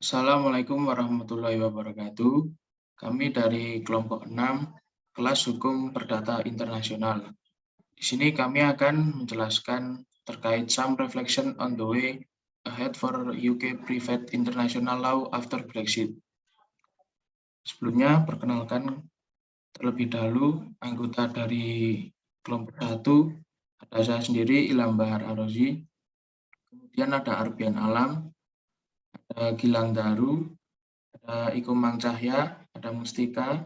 Assalamualaikum warahmatullahi wabarakatuh. Kami dari kelompok 6, kelas Hukum Perdata Internasional. Di sini kami akan menjelaskan terkait some reflection on the way ahead for UK Private International Law after Brexit. Sebelumnya, perkenalkan terlebih dahulu anggota dari kelompok 1, ada saya sendiri, Ilham Bahar Arozi, kemudian ada Arbian Alam, ada Gilang Daru, ada Iko Mang Cahya, ada Mustika,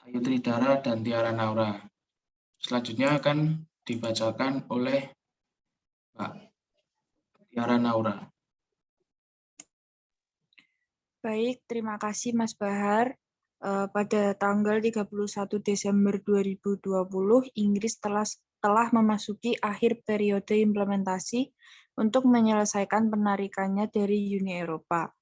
Ayu Tridara, dan Tiara Naura. Selanjutnya akan dibacakan oleh Mbak Tiara Naura. Baik, terima kasih Mas Bahar. Pada tanggal 31 Desember 2020, Inggris telah memasuki akhir periode implementasi untuk menyelesaikan penarikannya dari Uni Eropa.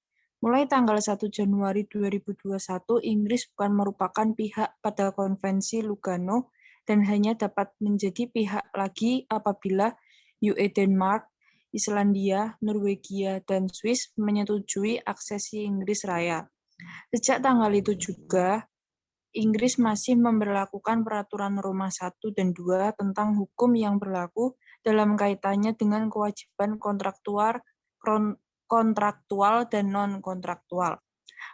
Mulai tanggal 1 Januari 2021, Inggris bukan merupakan pihak pada Konvensi Lugano dan hanya dapat menjadi pihak lagi apabila UE Denmark, Islandia, Norwegia, dan Swiss menyetujui aksesi Inggris Raya. Sejak tanggal itu juga, Inggris masih memberlakukan peraturan Roma I dan II tentang hukum yang berlaku dalam kaitannya dengan kewajiban kontraktual dan non-kontraktual.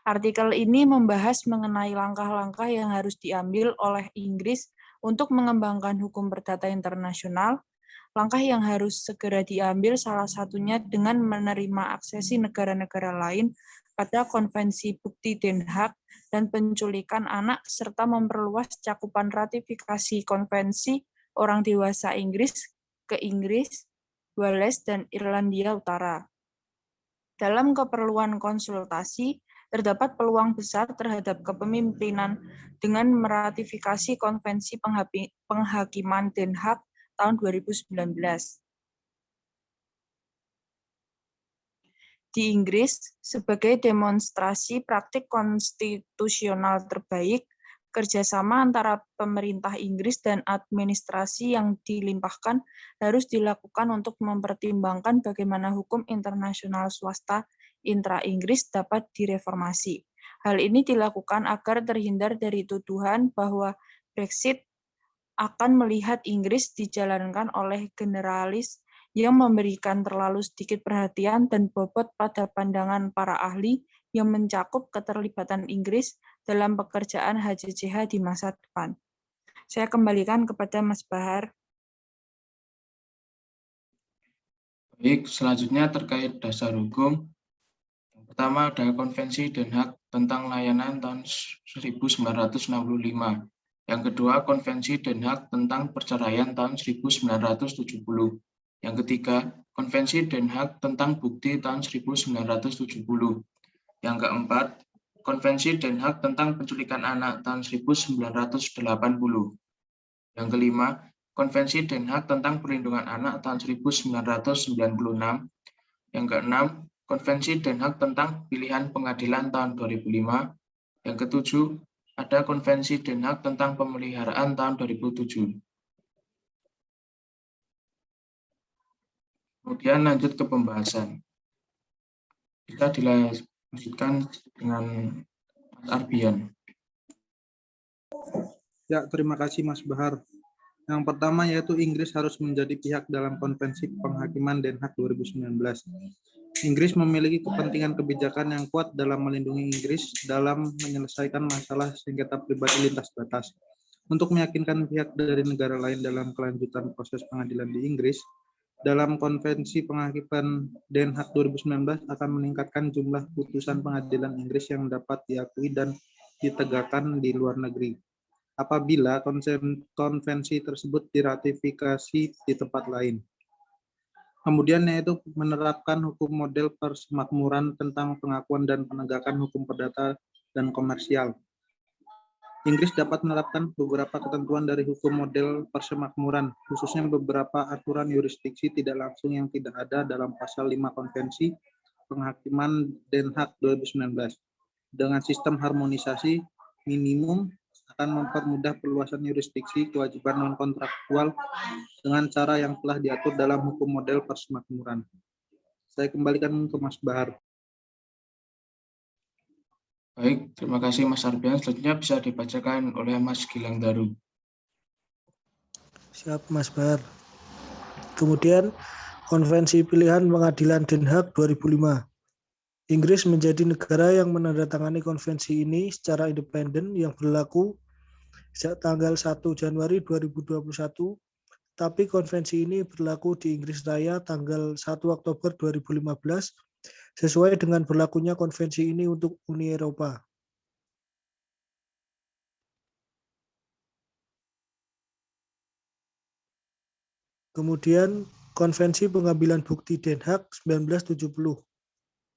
Artikel ini membahas mengenai langkah-langkah yang harus diambil oleh Inggris untuk mengembangkan hukum perdata internasional. Langkah yang harus segera diambil salah satunya dengan menerima aksesi negara-negara lain pada Konvensi Bukti Den Haag dan penculikan anak, serta memperluas cakupan ratifikasi konvensi orang dewasa Inggris ke Inggris, Wales, dan Irlandia Utara. Dalam keperluan konsultasi, terdapat peluang besar terhadap kepemimpinan dengan meratifikasi Konvensi Penghakiman Den Haag tahun 2019. Di Inggris, sebagai demonstrasi praktik konstitusional terbaik, kerjasama antara pemerintah Inggris dan administrasi yang dilimpahkan harus dilakukan untuk mempertimbangkan bagaimana hukum internasional swasta intra-Inggris dapat direformasi. Hal ini dilakukan agar terhindar dari tuduhan bahwa Brexit akan melihat Inggris dijalankan oleh generalis yang memberikan terlalu sedikit perhatian dan bobot pada pandangan para ahli yang mencakup keterlibatan Inggris dalam pekerjaan HJCH di masa depan. Saya kembalikan kepada Mas Bahar. Baik, selanjutnya terkait dasar hukum. Yang pertama ada Konvensi Den Haag tentang layanan tahun 1965. Yang kedua, Konvensi Den Haag tentang perceraian tahun 1970. Yang ketiga, Konvensi Den Haag tentang bukti tahun 1970. Yang keempat, Konvensi Den Haag tentang penculikan anak tahun 1980. Yang kelima, Konvensi Den Haag tentang perlindungan anak tahun 1996. Yang keenam, Konvensi Den Haag tentang pilihan pengadilan tahun 2005. Yang ketujuh, ada Konvensi Den Haag tentang pemeliharaan tahun 2007. Kemudian lanjut ke pembahasan. Kita dilanjutkan dengan Mas Arbian. Ya, terima kasih Mas Bahar. Yang pertama yaitu Inggris harus menjadi pihak dalam Konvensi Penghakiman Den Haag 2019. Inggris memiliki kepentingan kebijakan yang kuat dalam melindungi Inggris dalam menyelesaikan masalah sengketa pribadi lintas batas. Untuk meyakinkan pihak dari negara lain dalam kelanjutan proses pengadilan di Inggris, dalam Konvensi Penghakiman Den Haag 2019 akan meningkatkan jumlah putusan pengadilan Inggris yang dapat diakui dan ditegakkan di luar negeri apabila konvensi tersebut diratifikasi di tempat lain. Kemudian yaitu menerapkan hukum model persemakmuran tentang pengakuan dan penegakan hukum perdata dan komersial. Inggris dapat menerapkan beberapa ketentuan dari hukum model persemakmuran, khususnya beberapa aturan yurisdiksi tidak langsung yang tidak ada dalam pasal 5 Konvensi Penghakiman Den Haag 2019. Dengan sistem harmonisasi minimum akan mempermudah perluasan yurisdiksi kewajiban non-kontraktual dengan cara yang telah diatur dalam hukum model persemakmuran. Saya kembalikan ke Mas Bahar. Baik, terima kasih Mas Arbian. Selanjutnya bisa dibacakan oleh Mas Gilang Daru. Siap, Mas Bahar. Kemudian, Konvensi Pilihan Pengadilan Den Haag 2005. Inggris menjadi negara yang menandatangani konvensi ini secara independen yang berlaku sejak tanggal 1 Januari 2021, tapi konvensi ini berlaku di Inggris Raya tanggal 1 Oktober 2015 sesuai dengan berlakunya konvensi ini untuk Uni Eropa. Kemudian Konvensi Pengambilan Bukti Den Haag 1970.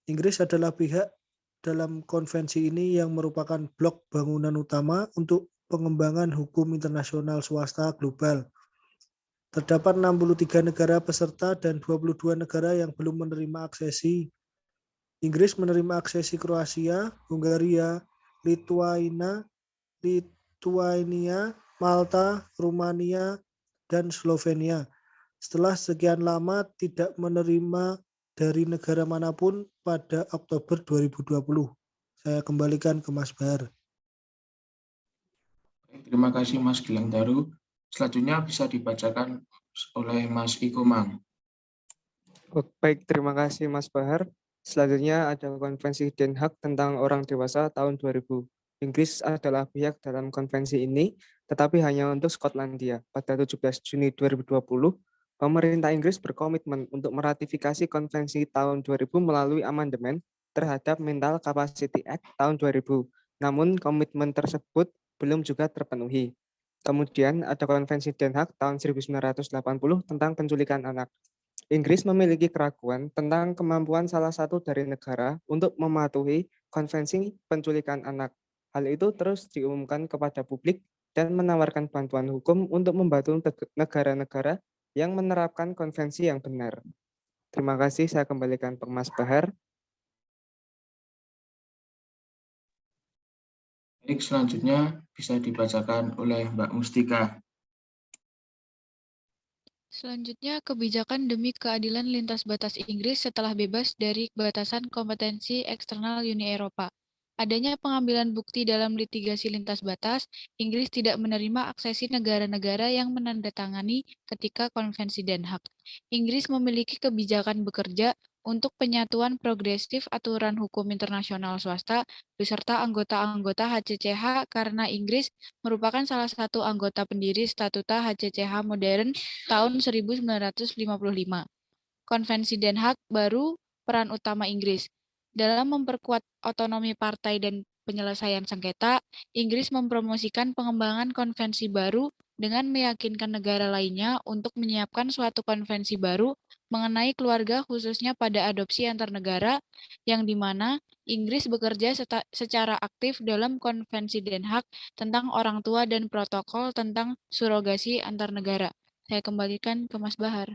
Inggris adalah pihak dalam konvensi ini yang merupakan blok bangunan utama untuk pengembangan hukum internasional swasta global. Terdapat 63 negara peserta dan 22 negara yang belum menerima aksesi. Inggris menerima aksesi Kroasia, Hungaria, Lithuania, Malta, Rumania, dan Slovenia. Setelah sekian lama tidak menerima dari negara manapun pada Oktober 2020. Saya kembalikan ke Mas Bahar. Terima kasih Mas Gilang Daru. Selanjutnya bisa dibacakan oleh Mas Ikomang. Baik, terima kasih Mas Bahar. Selanjutnya ada Konvensi Den Haag tentang orang dewasa tahun 2000. Inggris adalah pihak dalam konvensi ini, tetapi hanya untuk Skotlandia. Pada 17 Juni 2020, pemerintah Inggris berkomitmen untuk meratifikasi konvensi tahun 2000 melalui amandemen terhadap Mental Capacity Act tahun 2000. Namun komitmen tersebut belum juga terpenuhi. Kemudian ada Konvensi Den Haag tahun 1980 tentang penculikan anak. Inggris memiliki keraguan tentang kemampuan salah satu dari negara untuk mematuhi konvensi penculikan anak. Hal itu terus diumumkan kepada publik dan menawarkan bantuan hukum untuk membantu negara-negara yang menerapkan konvensi yang benar. Terima kasih, saya kembalikan ke Mas Bahar. Baik, selanjutnya bisa dibacakan oleh Mbak Mustika. Selanjutnya, kebijakan demi keadilan lintas batas Inggris setelah bebas dari batasan kompetensi eksternal Uni Eropa. Adanya pengambilan bukti dalam litigasi lintas batas, Inggris tidak menerima aksesi negara-negara yang menandatangani ketika Konvensi Den Haag. Inggris memiliki kebijakan bekerja untuk penyatuan progresif aturan hukum internasional swasta beserta anggota-anggota HCCH karena Inggris merupakan salah satu anggota pendiri Statuta HCCH modern tahun 1955. Konvensi Den Haag baru peran utama Inggris. Dalam memperkuat otonomi partai dan penyelesaian sengketa, Inggris mempromosikan pengembangan konvensi baru dengan meyakinkan negara lainnya untuk menyiapkan suatu konvensi baru mengenai keluarga khususnya pada adopsi antar negara, yang dimana Inggris bekerja secara aktif dalam Konvensi Den Haag tentang orang tua dan protokol tentang surogasi antar negara. Saya kembalikan ke Mas Bahar.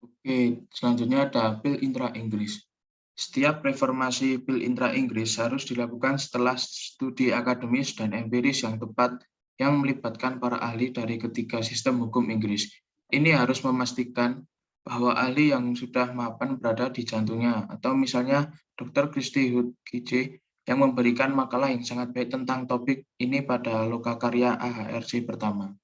Oke, selanjutnya ada Pil Intra Inggris. Setiap reformasi Pil Intra Inggris harus dilakukan setelah studi akademis dan empiris yang tepat yang melibatkan para ahli dari ketiga sistem hukum Inggris. Ini harus memastikan bahwa ahli yang sudah mapan berada di jantungnya, atau misalnya Dr. Christy Hood KJ yang memberikan makalah yang sangat baik tentang topik ini pada lokakarya AHRC pertama.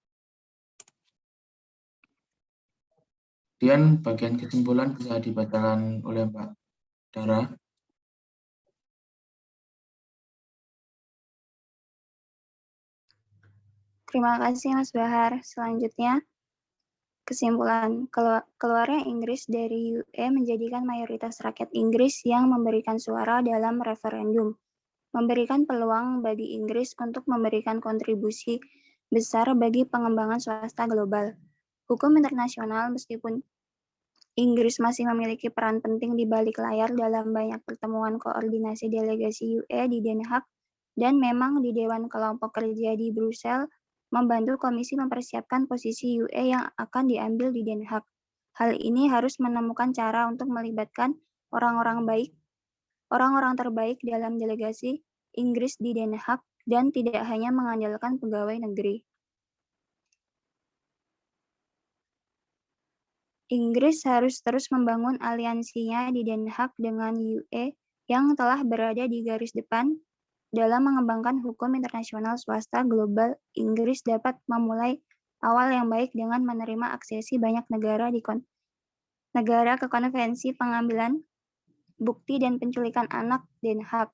Kemudian bagian kesimpulan bisa dibacakan oleh Mbak Dara. Terima kasih Mas Bahar. Selanjutnya, kesimpulan keluarnya Inggris dari UE menjadikan mayoritas rakyat Inggris yang memberikan suara dalam referendum, memberikan peluang bagi Inggris untuk memberikan kontribusi besar bagi pengembangan swasta global. Hukum internasional, meskipun Inggris masih memiliki peran penting di balik layar dalam banyak pertemuan koordinasi delegasi UE di Den Haag dan memang di Dewan Kelompok Kerja di Brussel, membantu Komisi mempersiapkan posisi UE yang akan diambil di Den Haag. Hal ini harus menemukan cara untuk melibatkan orang-orang terbaik dalam delegasi Inggris di Den Haag dan tidak hanya mengandalkan pegawai negeri. Inggris harus terus membangun aliansinya di Den Haag dengan UE yang telah berada di garis depan dalam mengembangkan hukum internasional swasta global. Inggris dapat memulai awal yang baik dengan menerima aksesi banyak negara ke konvensi pengambilan bukti dan penculikan anak Den Haag.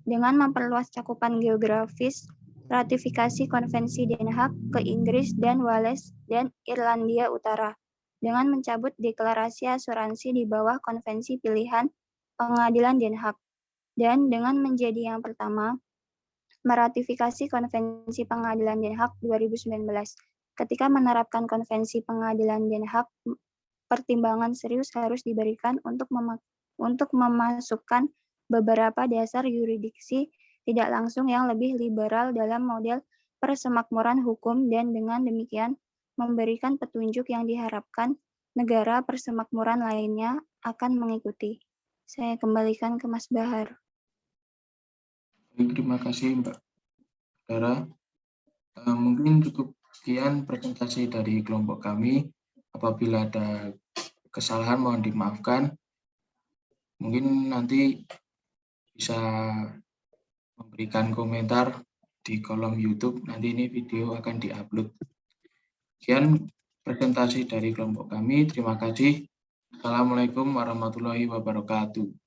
Dengan memperluas cakupan geografis, ratifikasi konvensi Den Haag ke Inggris dan Wales dan Irlandia Utara. Dengan mencabut deklarasi asuransi di bawah konvensi pilihan pengadilan Den Haag. Dan dengan menjadi yang pertama, meratifikasi konvensi pengadilan Den Haag 2019. Ketika menerapkan konvensi pengadilan Den Haag, pertimbangan serius harus diberikan untuk memasukkan beberapa dasar yurisdiksi tidak langsung yang lebih liberal dalam model persemakmuran hukum dan dengan demikian memberikan petunjuk yang diharapkan negara persemakmuran lainnya akan mengikuti. Saya kembalikan ke Mas Bahar. Terima kasih Mbak Dara. Mungkin cukup sekian presentasi dari kelompok kami. Apabila ada kesalahan mohon dimaafkan. Mungkin nanti bisa memberikan komentar di kolom YouTube. Nanti ini video akan diupload. Sekian presentasi dari kelompok kami. Terima kasih. Assalamualaikum warahmatullahi wabarakatuh.